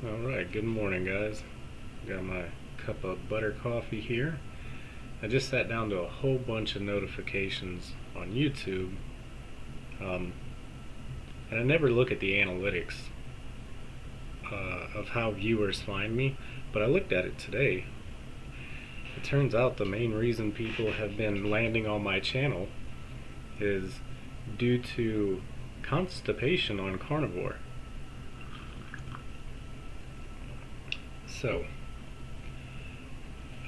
Alright, good morning, guys. Got my cup of butter coffee here. I just sat down to a whole bunch of notifications on YouTube, um, and I never look at the analytics of how viewers find me, but I looked at it today. It turns out the main reason people have been landing on my channel is due to constipation on Carnivore. So,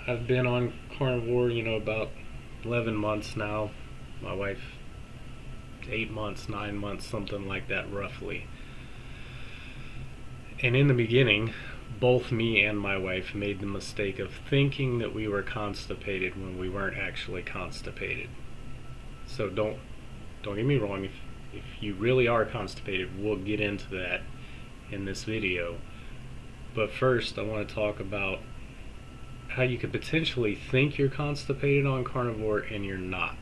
I've been on Carnivore, about 11 months now. My wife, 8 months, 9 months, something like that, roughly. And in the beginning, both me and my wife made the mistake of thinking that we were constipated when we weren't actually constipated. So don't get me wrong. If you really are constipated, we'll get into that in this video. But first, I want to talk about how you could potentially think you're constipated on Carnivore and you're not.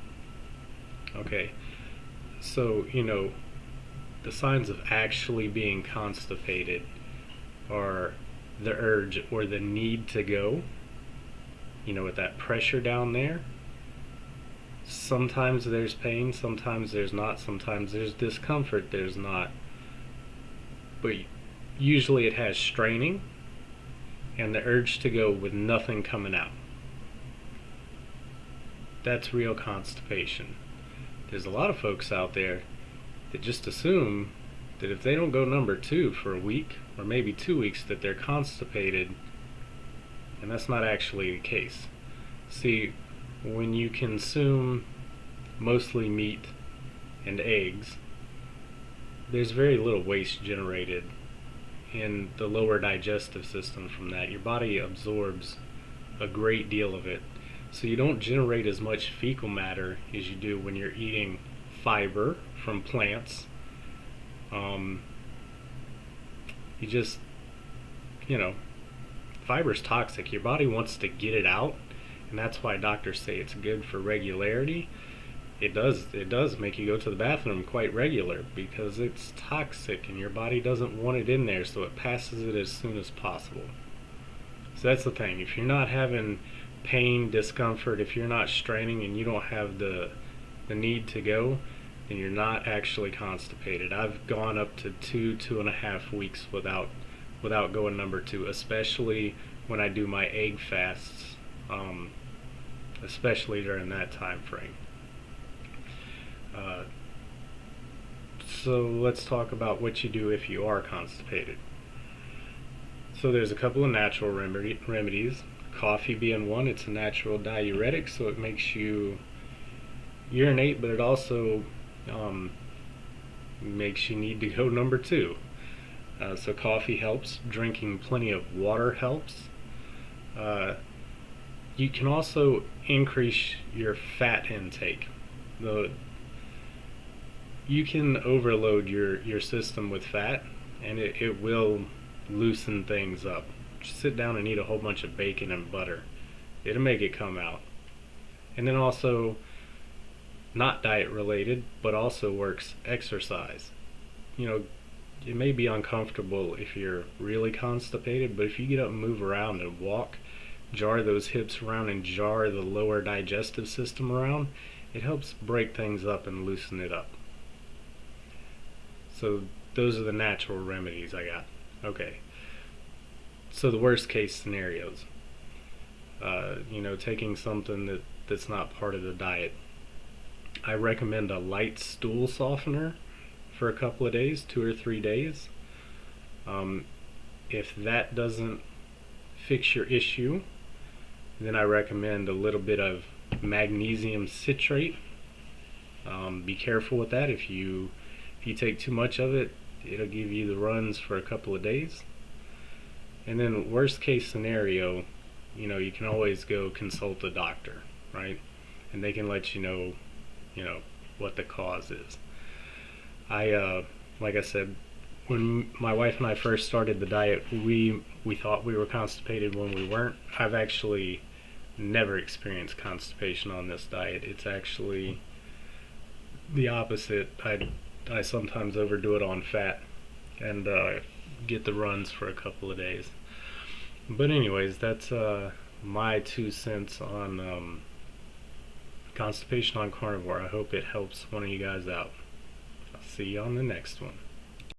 Okay, so the signs of actually being constipated are the urge or the need to go, with that pressure down there. Sometimes there's pain, sometimes there's not, sometimes there's discomfort, there's not. But usually it has straining and the urge to go with nothing coming out. That's real constipation. There's a lot of folks out there that just assume that if they don't go number 2 for a week or maybe 2 weeks that they're constipated, and that's not actually the case. See, when you consume mostly meat and eggs, there's very little waste generated in the lower digestive system from that. Your body absorbs a great deal of it. So you don't generate as much fecal matter as you do when you're eating fiber from plants. You just, fiber's toxic. Your body wants to get it out, and that's why doctors say it's good for regularity. It does make you go to the bathroom quite regular because it's toxic and your body doesn't want it in there, so it passes it as soon as possible. So that's the thing. If you're not having pain, discomfort, if you're not straining and you don't have the need to go, then you're not actually constipated. I've gone up to 2.5 weeks without going number 2, especially when I do my egg fasts, especially during that time frame. So let's talk about what you do if you are constipated. So there's a couple of natural remedies. Coffee being one. It's a natural diuretic, so it makes you urinate, but it also makes you need to go number 2. So coffee helps. Drinking plenty of water helps. You can also increase your fat intake. You can overload your system with fat, and it will loosen things up. Just sit down and eat a whole bunch of bacon and butter. It'll make it come out. And then also, not diet related, but also works, exercise. It may be uncomfortable if you're really constipated, but if you get up and move around and walk, jar those hips around and jar the lower digestive system around, it helps break things up and loosen it up. So those are the natural remedies I got. Okay. So the worst case scenarios. Taking something that's not part of the diet. I recommend a light stool softener for a couple of days, 2 or 3 days. If that doesn't fix your issue, then I recommend a little bit of magnesium citrate. Be careful with that. If you take too much of it, it'll give you the runs for a couple of days. And then worst case scenario, you can always go consult a doctor, right? And they can let you know, what the cause is. Like I said, when my wife and I first started the diet, we thought we were constipated when we weren't. I've actually never experienced constipation on this diet. It's actually the opposite. I sometimes overdo it on fat, and get the runs for a couple of days. But anyways, that's my 2 cents on constipation on carnivore. I hope it helps one of you guys out. I'll see you on the next one.